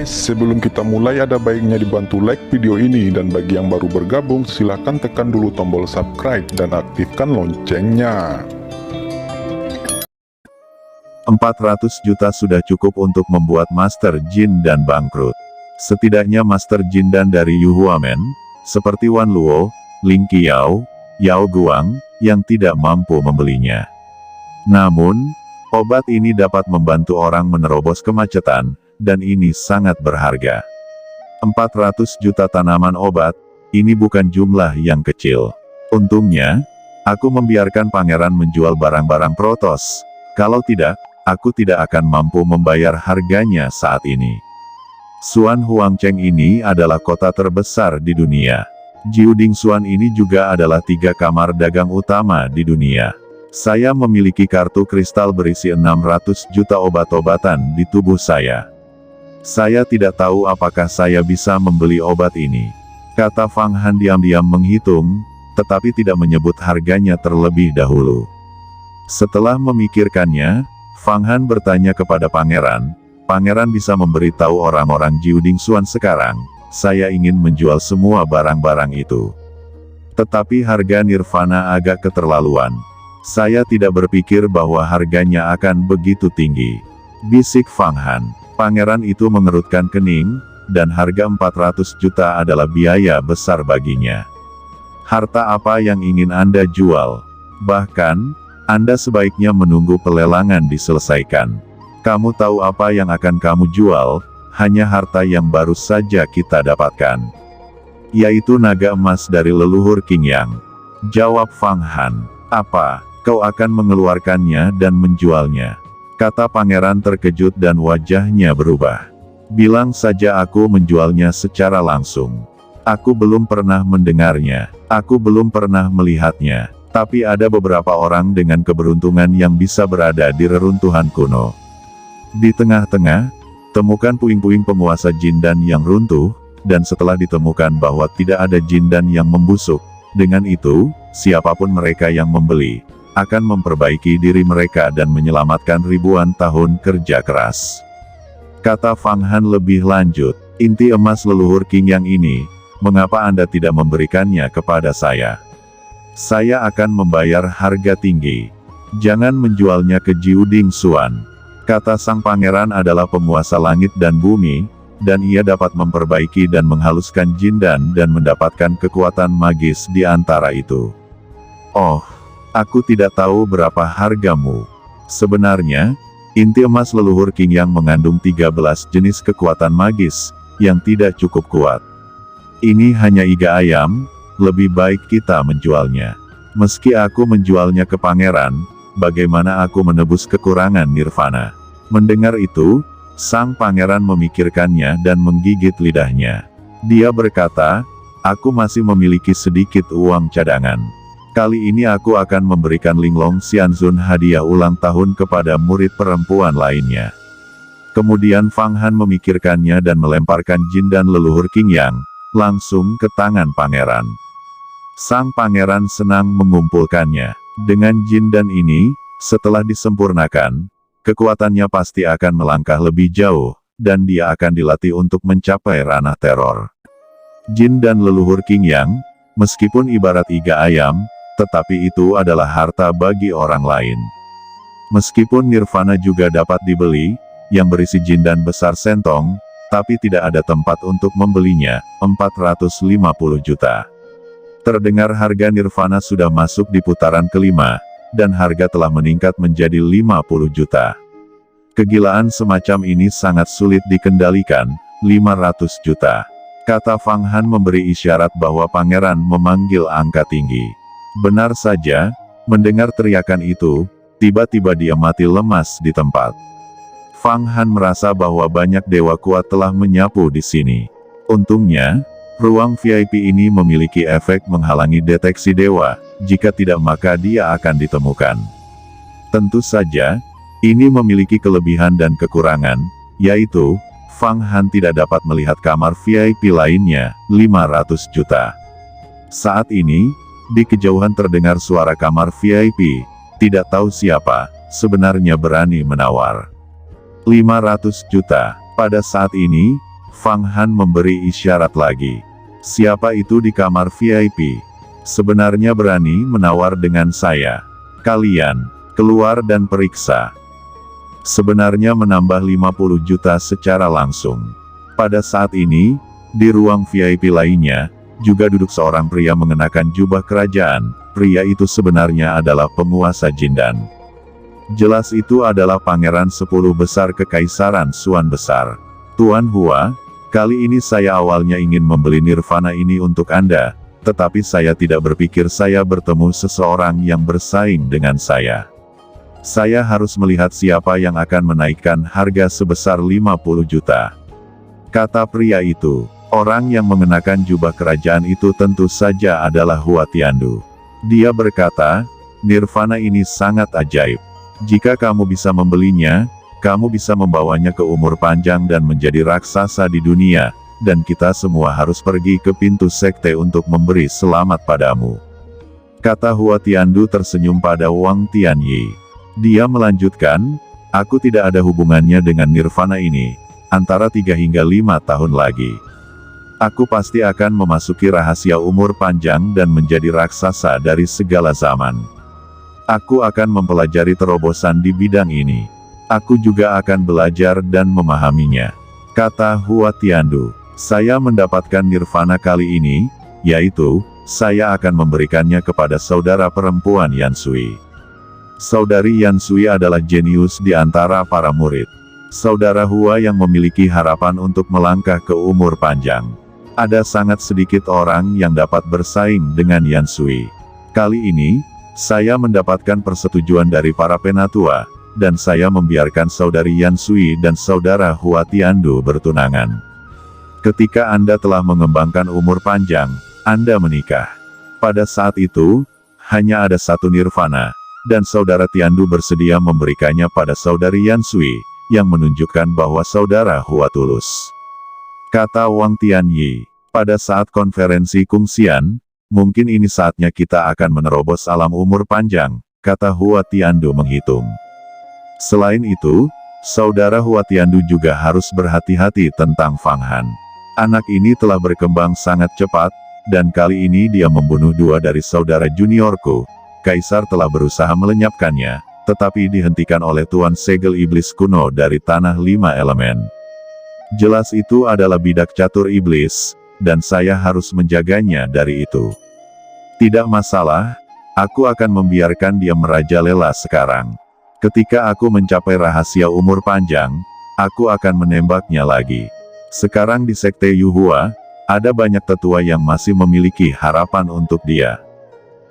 guys, sebelum kita mulai ada baiknya dibantu like video ini, dan bagi yang baru bergabung silahkan tekan dulu tombol subscribe dan aktifkan loncengnya. 400 juta sudah cukup untuk membuat Master Jin Dan bangkrut. Setidaknya Master Jin Dan dari Yu Huamen, seperti Wan Luo, Ling Qiao, Yao Guang, yang tidak mampu membelinya. Namun, obat ini dapat membantu orang menerobos kemacetan, dan ini sangat berharga. 400 juta tanaman obat, ini bukan jumlah yang kecil. Untungnya, aku membiarkan pangeran menjual barang-barang protos. Kalau tidak, aku tidak akan mampu membayar harganya saat ini. Suan Huangcheng ini adalah kota terbesar di dunia. Jiuding Suan ini juga adalah 3 kamar dagang utama di dunia. Saya memiliki kartu kristal berisi 600 juta obat-obatan di tubuh saya. Saya tidak tahu apakah saya bisa membeli obat ini. Kata Fang Han diam-diam menghitung, tetapi tidak menyebut harganya terlebih dahulu. Setelah memikirkannya, Fang Han bertanya kepada pangeran, "Pangeran bisa memberitahu orang-orang Jiuding Suan sekarang, saya ingin menjual semua barang-barang itu. Tetapi harga Nirvana agak keterlaluan. Saya tidak berpikir bahwa harganya akan begitu tinggi," bisik Fang Han. Pangeran itu mengerutkan kening, dan harga 400 juta adalah biaya besar baginya. "Harta apa yang ingin Anda jual? Bahkan, Anda sebaiknya menunggu pelelangan diselesaikan. Kamu tahu apa yang akan kamu jual? Hanya harta yang baru saja kita dapatkan, yaitu naga emas dari leluhur Qing Yang," jawab Fang Han. "Apa? Kau akan mengeluarkannya dan menjualnya?" kata pangeran terkejut dan wajahnya berubah. "Bilang saja aku menjualnya secara langsung. Aku belum pernah mendengarnya, aku belum pernah melihatnya, tapi ada beberapa orang dengan keberuntungan yang bisa berada di reruntuhan kuno. Di tengah-tengah, temukan puing-puing penguasa Jindan yang runtuh, dan setelah ditemukan bahwa tidak ada Jindan yang membusuk, dengan itu, siapapun mereka yang membeli, akan memperbaiki diri mereka dan menyelamatkan ribuan tahun kerja keras," kata Fang Han lebih lanjut. "Inti emas leluhur Qing Yang ini, mengapa Anda tidak memberikannya kepada saya? Saya akan membayar harga tinggi. Jangan menjualnya ke Jiuding Suan," kata sang pangeran adalah penguasa langit dan bumi, dan ia dapat memperbaiki dan menghaluskan Jindan dan mendapatkan kekuatan magis di antara itu. "Oh, aku tidak tahu berapa hargamu. Sebenarnya, inti emas leluhur Qing Yang mengandung 13 jenis kekuatan magis, yang tidak cukup kuat. Ini hanya iga ayam, lebih baik kita menjualnya. Meski aku menjualnya ke pangeran, bagaimana aku menebus kekurangan Nirvana?" Mendengar itu, sang pangeran memikirkannya dan menggigit lidahnya. Dia berkata, "Aku masih memiliki sedikit uang cadangan. Kali ini aku akan memberikan Linglong Xianzun hadiah ulang tahun kepada murid perempuan lainnya." Kemudian Fang Han memikirkannya dan melemparkan Jindan leluhur Qing Yang, langsung ke tangan pangeran. Sang pangeran senang mengumpulkannya. Dengan Jindan ini, setelah disempurnakan, kekuatannya pasti akan melangkah lebih jauh, dan dia akan dilatih untuk mencapai ranah teror. Jindan leluhur Qing Yang, meskipun ibarat iga ayam, tetapi itu adalah harta bagi orang lain. Meskipun Nirvana juga dapat dibeli, yang berisi Jindan besar sentong, tapi tidak ada tempat untuk membelinya, 450 juta. Terdengar harga Nirvana sudah masuk di putaran kelima, dan harga telah meningkat menjadi 50 juta. Kegilaan semacam ini sangat sulit dikendalikan, 500 juta. Kata Fang Han memberi isyarat bahwa pangeran memanggil angka tinggi. Benar saja, mendengar teriakan itu, tiba-tiba dia mati lemas di tempat. Fang Han merasa bahwa banyak dewa kuat telah menyapu di sini. Untungnya, ruang VIP ini memiliki efek menghalangi deteksi dewa, jika tidak maka dia akan ditemukan. Tentu saja, ini memiliki kelebihan dan kekurangan, yaitu, Fang Han tidak dapat melihat kamar VIP lainnya, 500 juta. Saat ini, di kejauhan terdengar suara kamar VIP, tidak tahu siapa, sebenarnya berani menawar. 500 juta. Pada saat ini, Fang Han memberi isyarat lagi. Siapa itu di kamar VIP? Sebenarnya berani menawar dengan saya. Kalian, keluar dan periksa. Sebenarnya menambah 50 juta secara langsung. Pada saat ini, di ruang VIP lainnya, juga duduk seorang pria mengenakan jubah kerajaan. Pria itu sebenarnya adalah penguasa Jindan. Jelas itu adalah Pangeran 10 Besar Kekaisaran Suan Besar. Tuan Hua, kali ini saya awalnya ingin membeli Nirvana ini untuk Anda, tetapi saya tidak berpikir saya bertemu seseorang yang bersaing dengan saya. Saya harus melihat siapa yang akan menaikkan harga sebesar 50 juta. Kata pria itu. Orang yang mengenakan jubah kerajaan itu tentu saja adalah Hua Tiandu. Dia berkata, Nirvana ini sangat ajaib. Jika kamu bisa membelinya, kamu bisa membawanya ke umur panjang dan menjadi raksasa di dunia, dan kita semua harus pergi ke pintu sekte untuk memberi selamat padamu. Kata Hua Tiandu tersenyum pada Wang Tianyi. Dia melanjutkan, aku tidak ada hubungannya dengan Nirvana ini, antara 3 hingga 5 tahun lagi. Aku pasti akan memasuki rahasia umur panjang dan menjadi raksasa dari segala zaman. Aku akan mempelajari terobosan di bidang ini. Aku juga akan belajar dan memahaminya. Kata Hua Tiandu, saya mendapatkan Nirvana kali ini, yaitu, saya akan memberikannya kepada saudara perempuan Yan Sui. Saudari Yan Sui adalah jenius di antara para murid. Saudara Hua yang memiliki harapan untuk melangkah ke umur panjang. Ada sangat sedikit orang yang dapat bersaing dengan Yan Sui. Kali ini, saya mendapatkan persetujuan dari para penatua, dan saya membiarkan saudari Yan Sui dan saudara Hua Tiandu bertunangan. Ketika Anda telah mengembangkan umur panjang, Anda menikah. Pada saat itu, hanya ada satu Nirvana, dan saudara Tiandu bersedia memberikannya pada saudari Yan Sui, yang menunjukkan bahwa saudara Hua tulus. Kata Wang Tianyi, pada saat konferensi kungsian, mungkin ini saatnya kita akan menerobos alam umur panjang, kata Hua Tiandu menghitung. Selain itu, saudara Hua Tiandu juga harus berhati-hati tentang Fang Han. Anak ini telah berkembang sangat cepat, dan kali ini dia membunuh 2 dari saudara juniorku. Kaisar telah berusaha melenyapkannya, tetapi dihentikan oleh Tuan Segel Iblis kuno dari Tanah 5 Elemen. Jelas itu adalah bidak catur iblis, dan saya harus menjaganya dari itu. Tidak masalah, aku akan membiarkan dia merajalela sekarang. Ketika aku mencapai rahasia umur panjang, aku akan menembaknya lagi. Sekarang di Sekte Yuhua, ada banyak tetua yang masih memiliki harapan untuk dia.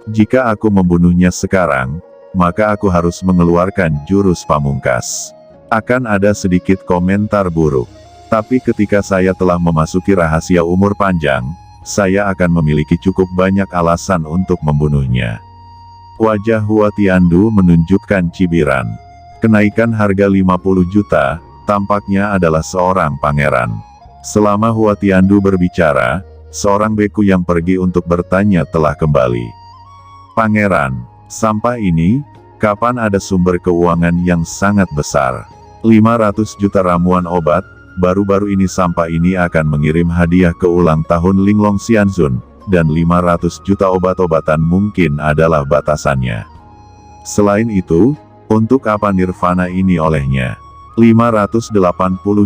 Jika aku membunuhnya sekarang, maka aku harus mengeluarkan jurus pamungkas. Akan ada sedikit komentar buruk. Tapi ketika saya telah memasuki rahasia umur panjang, saya akan memiliki cukup banyak alasan untuk membunuhnya. Wajah Hua Tiandu menunjukkan cibiran. Kenaikan harga 50 juta, tampaknya adalah seorang pangeran. Selama Hua Tiandu berbicara, seorang beku yang pergi untuk bertanya telah kembali. Pangeran, sampah ini, kapan ada sumber keuangan yang sangat besar? 500 juta ramuan obat, baru-baru ini sampah ini akan mengirim hadiah ke ulang tahun Linglong Xianzun, dan 500 juta obat-obatan mungkin adalah batasannya. Selain itu, untuk apa Nirvana ini olehnya? 580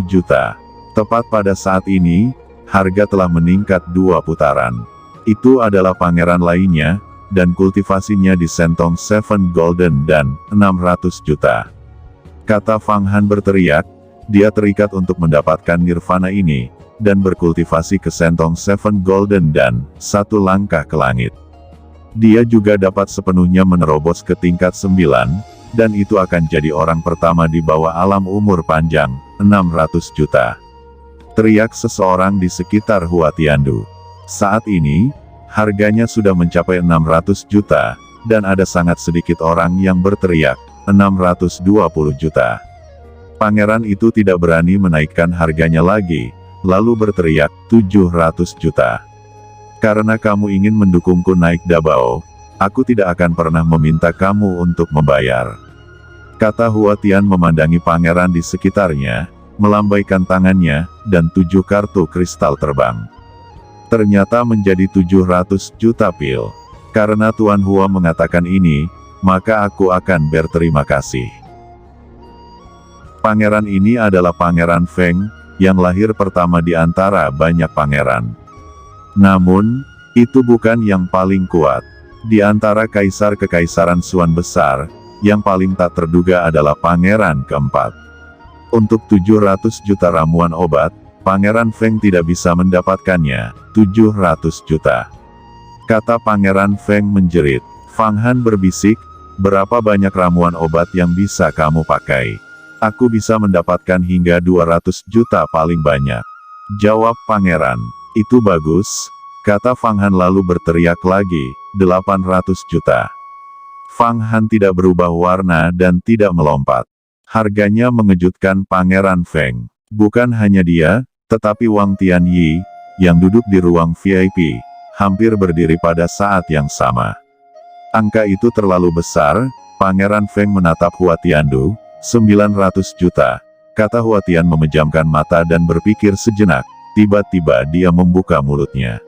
juta. Tepat pada saat ini, harga telah meningkat 2 putaran. Itu adalah pangeran lainnya, dan kultivasinya di Sentong Seven Golden dan 600 juta. Kata Fang Han berteriak, dia terikat untuk mendapatkan Nirvana ini, dan berkultivasi ke Sentong Seven Golden dan 1 langkah ke langit. Dia juga dapat sepenuhnya menerobos ke tingkat 9, dan itu akan jadi orang pertama di bawah alam umur panjang, 600 juta. Teriak seseorang di sekitar Hua Tiandu. Saat ini, harganya sudah mencapai 600 juta, dan ada sangat sedikit orang yang berteriak, 620 juta. Pangeran itu tidak berani menaikkan harganya lagi, lalu berteriak, 700 juta. Karena kamu ingin mendukungku naik Dabao, aku tidak akan pernah meminta kamu untuk membayar. Kata Hua Tian memandangi pangeran di sekitarnya, melambaikan tangannya, dan 7 kartu kristal terbang. Ternyata menjadi 700 juta pil. Karena Tuan Hua mengatakan ini, maka aku akan berterima kasih. Pangeran ini adalah Pangeran Feng, yang lahir pertama di antara banyak pangeran. Namun, itu bukan yang paling kuat. Di antara kaisar kekaisaran Suan besar, yang paling tak terduga adalah Pangeran keempat. Untuk 700 juta ramuan obat, Pangeran Feng tidak bisa mendapatkannya, 700 juta. Kata Pangeran Feng menjerit. Fang Han berbisik, berapa banyak ramuan obat yang bisa kamu pakai? Aku bisa mendapatkan hingga 200 juta paling banyak. Jawab Pangeran. Itu bagus, kata Fang Han lalu berteriak lagi, 800 juta. Fang Han tidak berubah warna dan tidak melompat. Harganya mengejutkan Pangeran Feng. Bukan hanya dia, tetapi Wang Tianyi, yang duduk di ruang VIP, hampir berdiri pada saat yang sama. Angka itu terlalu besar, Pangeran Feng menatap Hua Tiandu, 900 juta. Kata Hua Tian memejamkan mata dan berpikir sejenak, tiba-tiba dia membuka mulutnya.